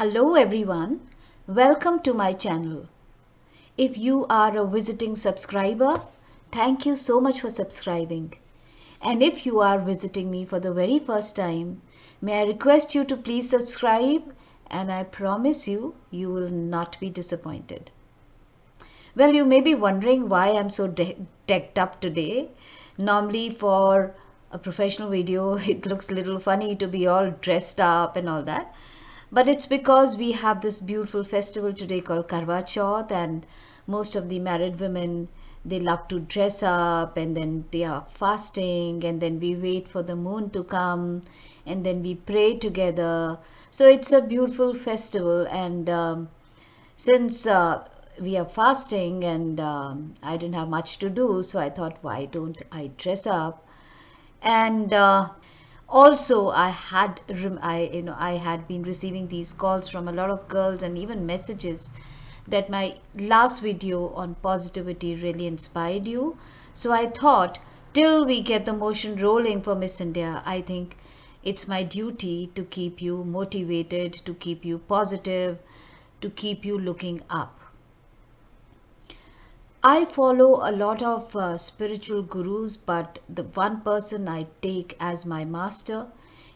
Hello everyone, welcome to my channel. If you are a visiting subscriber, thank you so much for subscribing. And if you are visiting me for the very first time, may I request you to please subscribe, and I promise you, you will not be disappointed. Well, you may be wondering why I'm so decked up today. Normally for a professional video, it looks a little funny to be all dressed up and all that. But it's because we have this beautiful festival today called Karwa Chauth, and most of the married women, they love to dress up, and then they are fasting, and then we wait for the moon to come, and then we pray together. So it's a beautiful festival, and since we are fasting and I didn't have much to do, so I thought, why don't I dress up? And also I had been receiving these calls from a lot of girls and even messages that my last video on positivity really inspired you. So I thought, till we get the motion rolling for Miss India, I think it's my duty to keep you motivated, to keep you positive, to keep you looking up. I follow a lot of spiritual gurus, but the one person I take as my master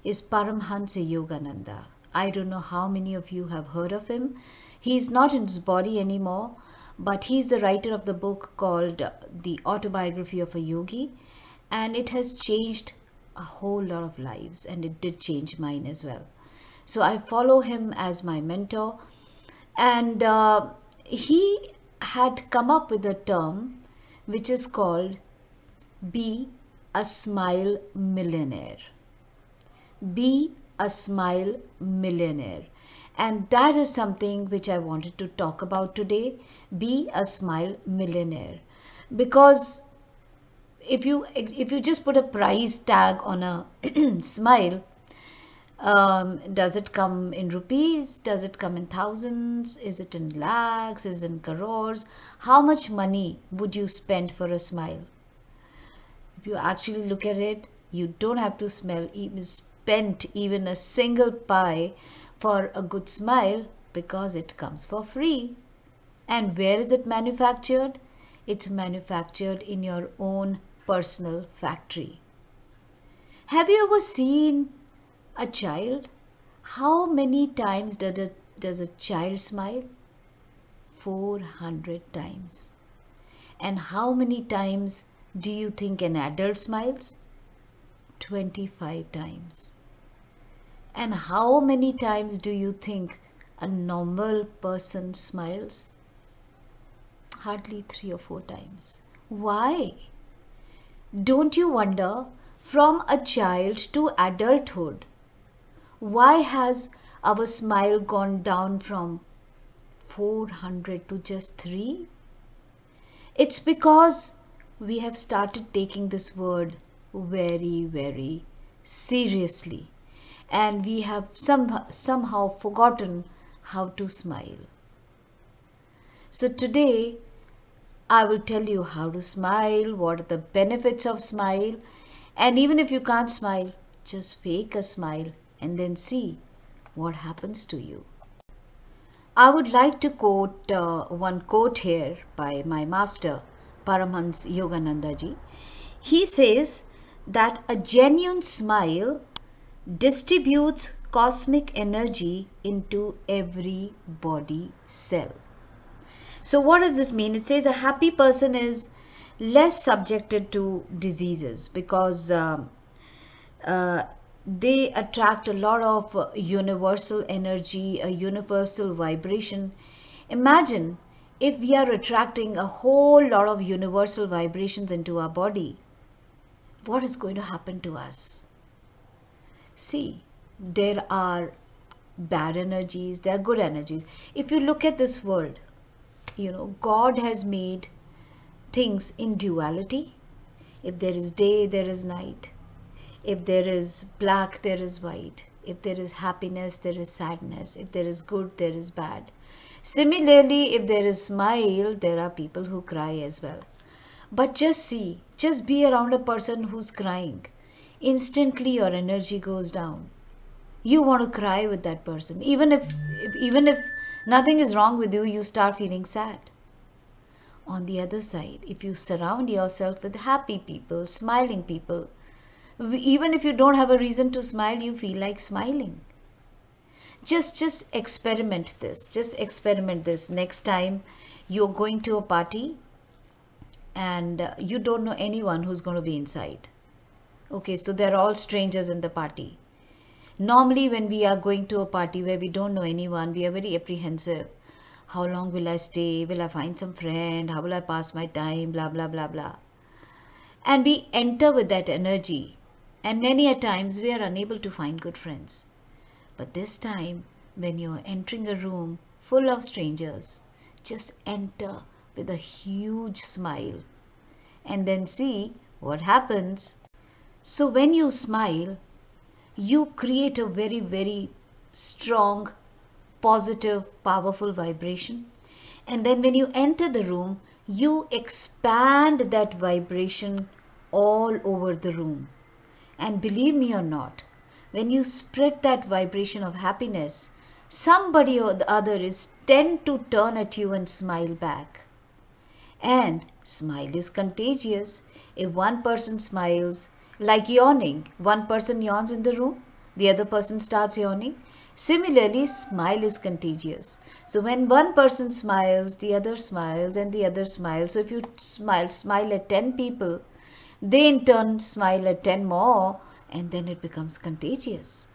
is Paramhansa Yogananda. I don't know how many of you have heard of him. He's not in his body anymore, but he's the writer of the book called The Autobiography of a Yogi, and it has changed a whole lot of lives, and it did change mine as well. So I follow him as my mentor, and he had come up with a term which is called be a smile millionaire. Be a smile millionaire. And that is something which I wanted to talk about today. Be a smile millionaire. Because if you just put a price tag on a smile, does it come in rupees? Does it come in thousands? Is it in lakhs? Is it in crores? How much money would you spend for a smile? If you actually look at it, you don't have to spend even a single pie for a good smile, because it comes for free. And where is it manufactured? It's manufactured in your own personal factory. Have you ever seen a child? How many times does a child smile? 400 times. And how many times do you think an adult smiles? 25 times. And how many times do you think a normal person smiles? Hardly 3 or 4 times. Why? Don't you wonder, from a child to adulthood, why has our smile gone down from 400 to just 3? It's because we have started taking this word very, very seriously, and we have somehow forgotten how to smile. So today I will tell you how to smile, what are the benefits of smile, and even if you can't smile, just fake a smile and then see what happens to you. I would like to quote one quote here by my master, Paramhans Yogananda ji. He says that a genuine smile distributes cosmic energy into every body cell. So what does it mean? It says a happy person is less subjected to diseases, because they attract a lot of universal energy, a universal vibration. Imagine if we are attracting a whole lot of universal vibrations into our body, what is going to happen to us? See, there are bad energies, there are good energies. If you look at this world, God has made things in duality. If there is day, there is night. If there is black, there is white. If there is happiness, there is sadness. If there is good, there is bad. Similarly, if there is smile, there are people who cry as well. But just be around a person who's crying. Instantly your energy goes down. You want to cry with that person. Even if nothing is wrong with you, you start feeling sad. On the other side, if you surround yourself with happy people, smiling people, even if you don't have a reason to smile, you feel like smiling. Just experiment this. Just experiment this. Next time you're going to a party and you don't know anyone who's going to be inside. Okay, so they're all strangers in the party. Normally, when we are going to a party where we don't know anyone, we are very apprehensive. How long will I stay? Will I find some friend? How will I pass my time? Blah, blah, blah, blah. And we enter with that energy. And many a times we are unable to find good friends. But this time, when you're entering a room full of strangers, just enter with a huge smile and then see what happens. So when you smile, you create a very, very strong, positive, powerful vibration. And then when you enter the room, you expand that vibration all over the room. And believe me or not, when you spread that vibration of happiness, somebody or the other is tend to turn at you and smile back. And smile is contagious. If one person smiles, like yawning, one person yawns in the room, the other person starts yawning. Similarly, smile is contagious. So when one person smiles, the other smiles, and the other smiles. So if you smile at 10 people, they in turn smile at 10 more, and then it becomes contagious.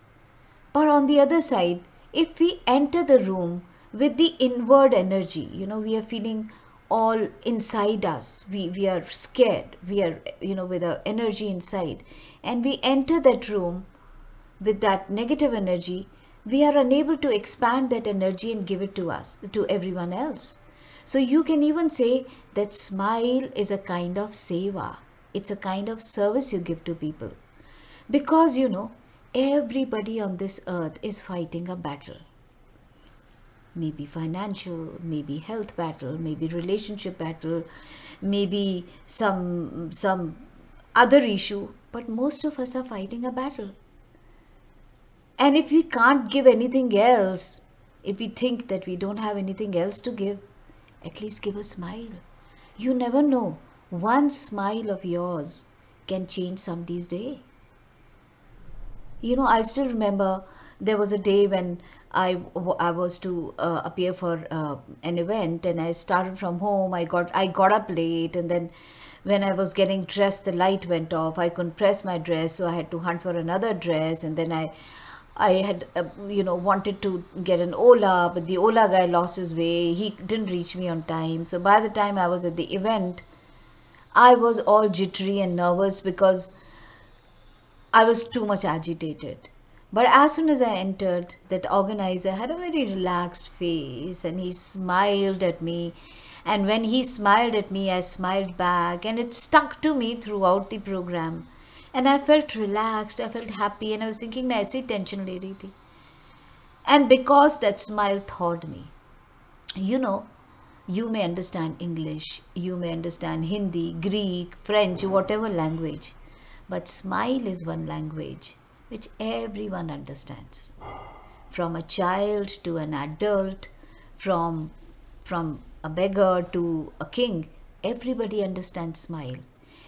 But on the other side, if we enter the room with the inward energy, we are feeling all inside us, we are scared, we are, with our energy inside, and we enter that room with that negative energy, we are unable to expand that energy and give it to everyone else. So you can even say that smile is a kind of seva. It's a kind of service you give to people. Because everybody on this earth is fighting a battle. Maybe financial, maybe health battle, maybe relationship battle, maybe some other issue, but most of us are fighting a battle. And if we can't give anything else, if we think that we don't have anything else to give, at least give a smile. You never know, one smile of yours can change somebody's day. I still remember there was a day when I was to appear for an event, and I started from home. I got up late, and then when I was getting dressed, the light went off. I couldn't press my dress, so I had to hunt for another dress. And then I had wanted to get an Ola, but the Ola guy lost his way. He didn't reach me on time. So by the time I was at the event, I was all jittery and nervous because I was too much agitated. But as soon as I entered, that organizer had a very relaxed face and he smiled at me. And when he smiled at me, I smiled back, and it stuck to me throughout the program. And I felt relaxed, I felt happy, and I was thinking, "मैं ऐसी tension ले रही थी." And because that smile thawed me, you may understand English, you may understand Hindi, Greek, French, whatever language. But smile is one language which everyone understands. From a child to an adult, from a beggar to a king, everybody understands smile.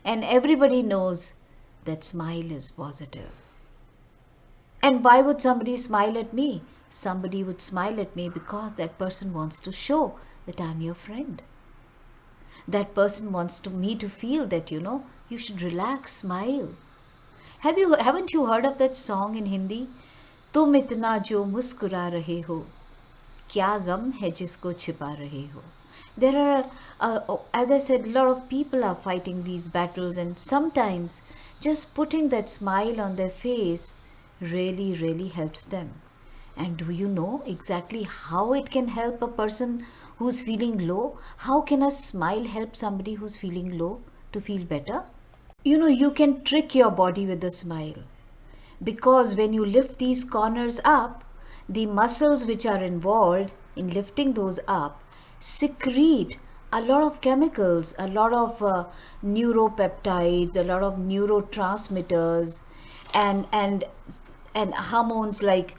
And everybody knows that smile is positive. And why would somebody smile at me? Somebody would smile at me because that person wants to show that I'm your friend. That person wants me to feel that, you should relax, smile. Haven't you heard of that song in Hindi? तुम इतना जो मुस्कुरा रहे हो, क्या गम है जिसको छिपा रहे हो. There are, as I said, a lot of people are fighting these battles, and sometimes just putting that smile on their face really, really helps them. And do you know exactly how it can help a person who's feeling low? How can a smile help somebody who's feeling low to feel better? You can trick your body with a smile. Because when you lift these corners up, the muscles which are involved in lifting those up secrete a lot of chemicals, a lot of neuropeptides, a lot of neurotransmitters, and And hormones like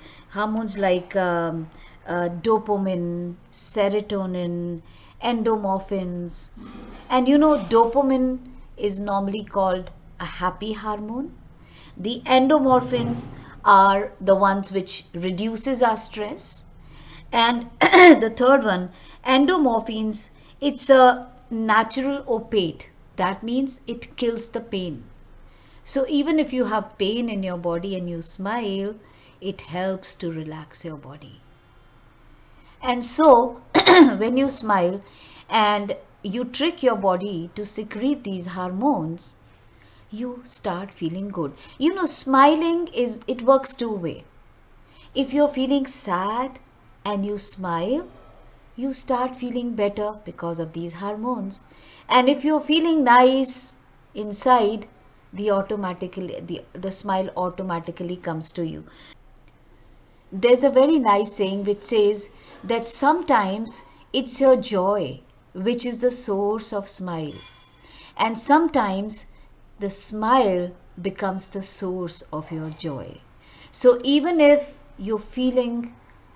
dopamine, serotonin, endomorphins. And dopamine is normally called a happy hormone. The endomorphins are the ones which reduces our stress. And the third one, endomorphins, it's a natural opiate. That means it kills the pain. So even if you have pain in your body and you smile, it helps to relax your body. And so when you smile and you trick your body to secrete these hormones, you start feeling good. Smiling it works two way. If you're feeling sad and you smile, you start feeling better because of these hormones. And if you're feeling nice inside, the smile automatically comes to you. There's a very nice saying which says that sometimes it's your joy which is the source of smile, and sometimes the smile becomes the source of your joy. So even if you're feeling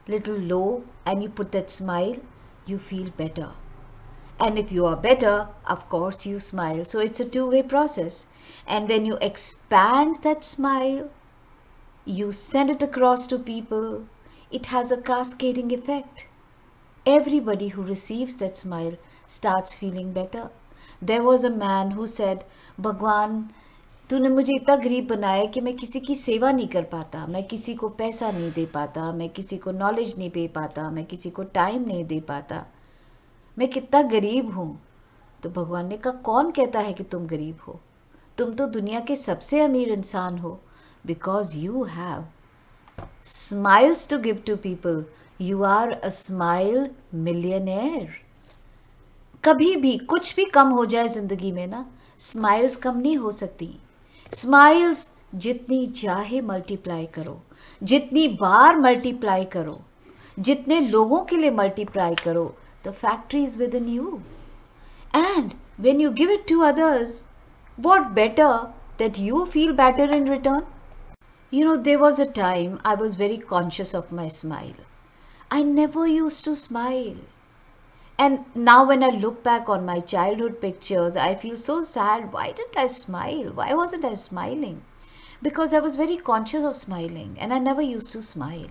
little low and you put that smile, you feel better. And if you are better, of course you smile. So it's a two-way process. And when you expand that smile, you send it across to people, it has a cascading effect. Everybody who receives that smile starts feeling better. There was a man who said, भगवान तूने मुझे इतना गरीब बनाया कि मैं किसी की सेवा नहीं कर पाता, मैं किसी को पैसा नहीं दे पाता, मैं किसी को नॉलेज नहीं दे पाता, मैं किसी को टाइम नहीं दे पाता, मैं कितना गरीब हूँ. तो भगवान ने कहा, कौन कहता है कि तुम गरीब हो? तुम तो दुनिया के सबसे अमीर इंसान हो. Because you have smiles to give to people. You are a smile millionaire. कभी भी कुछ भी कम हो जाए जिंदगी में ना, स्माइल्स कम नहीं हो सकती. स्माइल्स जितनी चाहे मल्टीप्लाई करो, जितनी बार मल्टीप्लाई करो, जितने लोगों के लिए मल्टीप्लाई करो, the factory is within you. And when you give it to others, what better that you feel better in return? There was a time I was very conscious of my smile. I never used to smile. And now when I look back on my childhood pictures, I feel so sad. Why didn't I smile? Why wasn't I smiling? Because I was very conscious of smiling and I never used to smile.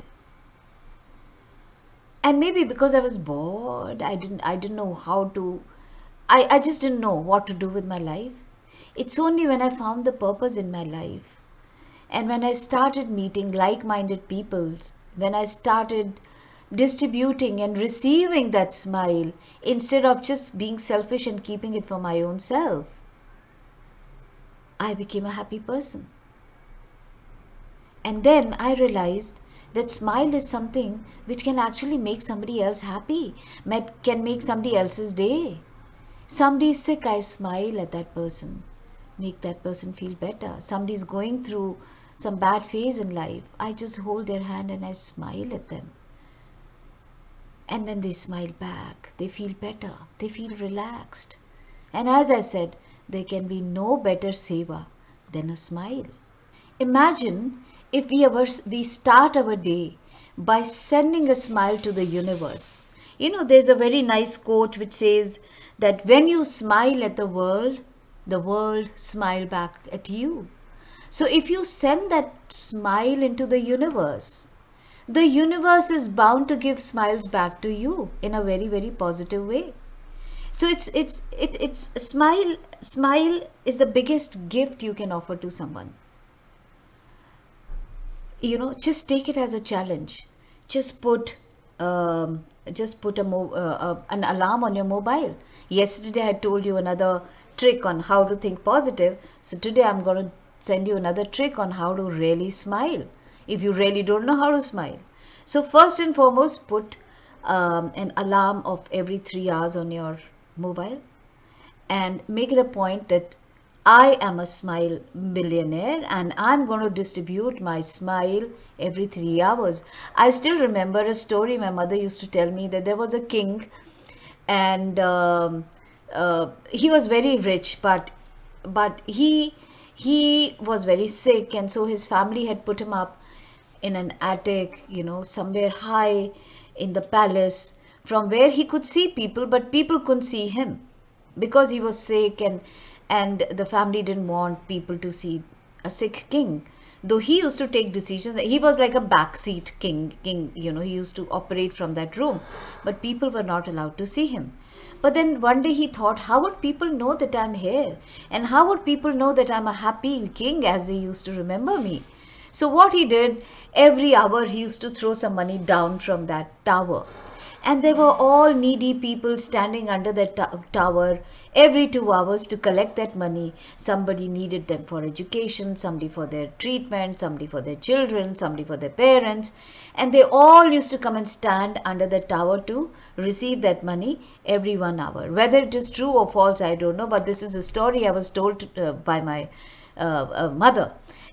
And maybe because I was bored, I didn't know how to, I just didn't know what to do with my life. It's only when I found the purpose in my life, and when I started meeting like-minded peoples, when I started distributing and receiving that smile instead of just being selfish and keeping it for my own self, I became a happy person. And then I realized that smile is something which can actually make somebody else happy, can make somebody else's day. Somebody is sick, I smile at that person, make that person feel better. Somebody is going through some bad phase in life, I just hold their hand and I smile at them. And then they smile back, they feel better, they feel relaxed. And as I said, there can be no better seva than a smile. Imagine if we start our day by sending a smile to the universe. There's a very nice quote which says that when you smile at the world smile back at you. So if you send that smile into the universe is bound to give smiles back to you in a very, very positive way. So it's smile is the biggest gift you can offer to someone. Just take it as a challenge. Just put an alarm on your mobile. Yesterday I told you another trick on how to think positive. So today I'm going to send you another trick on how to really smile if you really don't know how to smile. So first and foremost, put an alarm of every 3 hours on your mobile and make it a point that I am a smile millionaire and I'm going to distribute my smile every 3 hours. I still remember a story my mother used to tell me, that there was a king and he was very rich, but he was very sick, and so his family had put him up in an attic, somewhere high in the palace, from where he could see people, but people couldn't see him because he was sick, and the family didn't want people to see a sick king. Though he used to take decisions, he was like a backseat king, he used to operate from that room, but people were not allowed to see him. But then one day he thought, how would people know that I'm here? And how would people know that I'm a happy king as they used to remember me? So what he did, every hour he used to throw some money down from that tower. And there were all needy people standing under that tower every 2 hours to collect that money. Somebody needed them for education, somebody for their treatment, somebody for their children, somebody for their parents. And they all used to come and stand under the tower to receive that money every 1 hour. Whether it is true or false, I don't know, but this is a story I was told by my mother.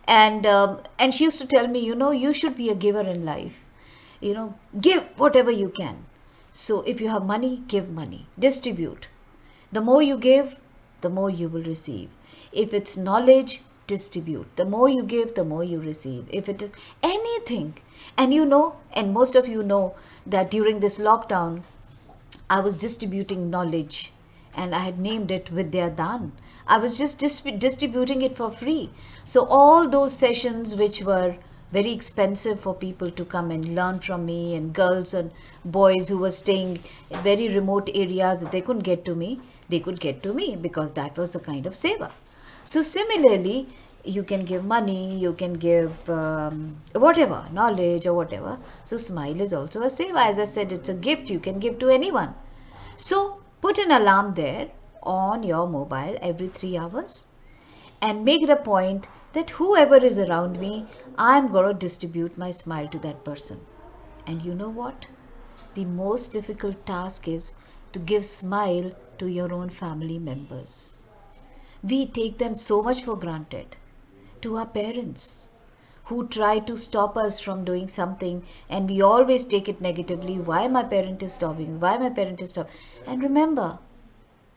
And she used to tell me, you should be a giver in life. Give whatever you can. So if you have money, give money, distribute. The more you give, the more you will receive. If it's knowledge, distribute. The more you give, the more you receive. If it is anything, and most of you know that during this lockdown, I was distributing knowledge, and I had named it Vidya Dan. I was just distributing it for free. So all those sessions which were very expensive for people to come and learn from me, and girls and boys who were staying in very remote areas, they couldn't get to me, they could get to me because that was the kind of seva. So similarly, you can give money, you can give whatever, knowledge or whatever. So smile is also a seva. As I said, it's a gift you can give to anyone. So put an alarm there on your mobile every 3 hours, and make it a point that whoever is around me, I'm going to distribute my smile to that person. And you know what? The most difficult task is to give smile to your own family members. We take them so much for granted. To our parents, who try to stop us from doing something, and we always take it negatively. Why my parent is stopping? Why my parent is stopping? And remember,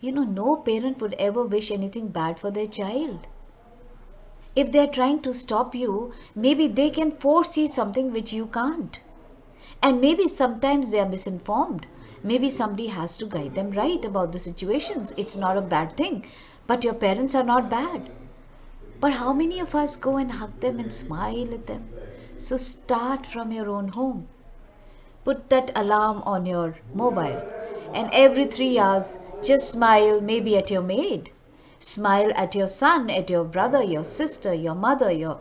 no parent would ever wish anything bad for their child. If they're trying to stop you, maybe they can foresee something which you can't. And maybe sometimes they are misinformed. Maybe somebody has to guide them right about the situations. It's not a bad thing. But your parents are not bad. But how many of us go and hug them and smile at them? So start from your own home. Put that alarm on your mobile. And every 3 hours, just smile maybe at your maid. Smile at your son, at your brother, your sister, your mother,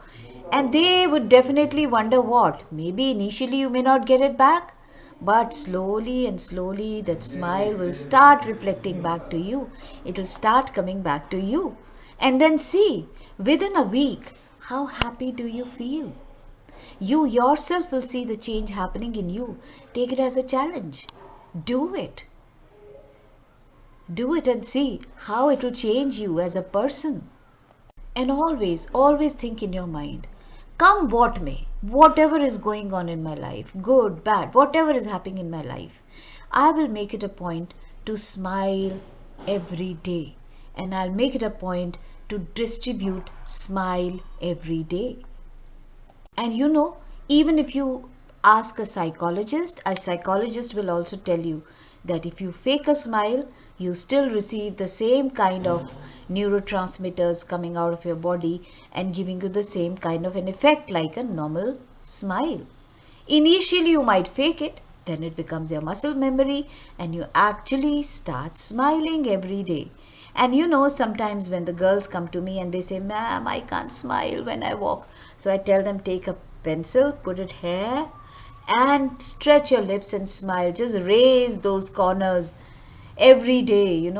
and they would definitely wonder what. Maybe initially you may not get it back, but slowly and slowly that smile will start reflecting back to you. It will start coming back to you. And then see, within a week, how happy do you feel? You yourself will see the change happening in you. Take it as a challenge. Do it. Do it and see how it will change you as a person. And always, always think in your mind, come what may, whatever is going on in my life, good, bad, whatever is happening in my life, I will make it a point to smile every day. And I'll make it a point to distribute smile every day. And even if you ask a psychologist will also tell you that if you fake a smile, you still receive the same kind of neurotransmitters coming out of your body and giving you the same kind of an effect like a normal smile. Initially, you might fake it, then it becomes your muscle memory, and you actually start smiling every day. And sometimes when the girls come to me and they say, ma'am, I can't smile when I walk. So I tell them, take a pencil, put it here, and stretch your lips and smile. Just raise those corners every day,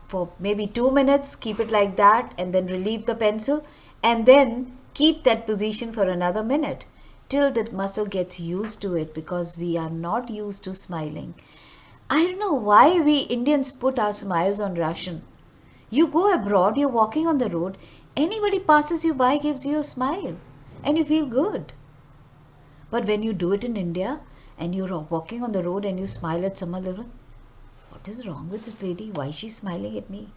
for maybe 2 minutes. Keep it like that, and then relieve the pencil, and then keep that position for another minute till that muscle gets used to it, because we are not used to smiling. I don't know why we Indians put our smiles on ration. You go abroad, you're walking on the road, anybody passes you by gives you a smile, and you feel good. But when you do it in India and you're walking on the road and you smile at someone, what is wrong with this lady? Why is she smiling at me?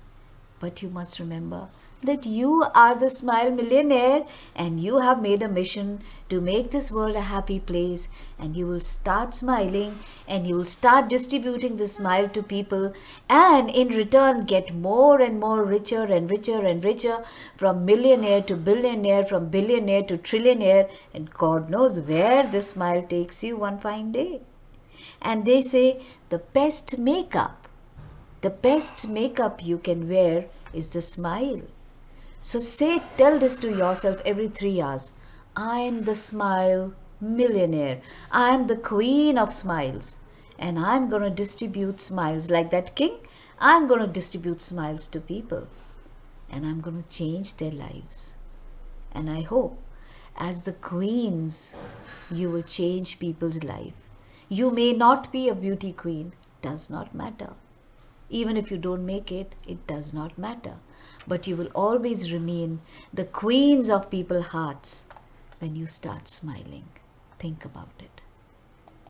But you must remember that you are the Smile Millionaire, and you have made a mission to make this world a happy place, and you will start smiling, and you will start distributing the smile to people, and in return get more and more richer and richer and richer, from millionaire to billionaire, from billionaire to trillionaire, and God knows where this smile takes you one fine day. And they say the best makeup you can wear is the smile. So tell this to yourself every 3 hours. I am the Smile Millionaire. I am the queen of smiles. And I'm going to distribute smiles like that king. I'm going to distribute smiles to people. And I'm going to change their lives. And I hope as the queens, you will change people's life. You may not be a beauty queen. Does not matter. Even if you don't make it, it does not matter. But you will always remain the queens of people's hearts when you start smiling. Think about it.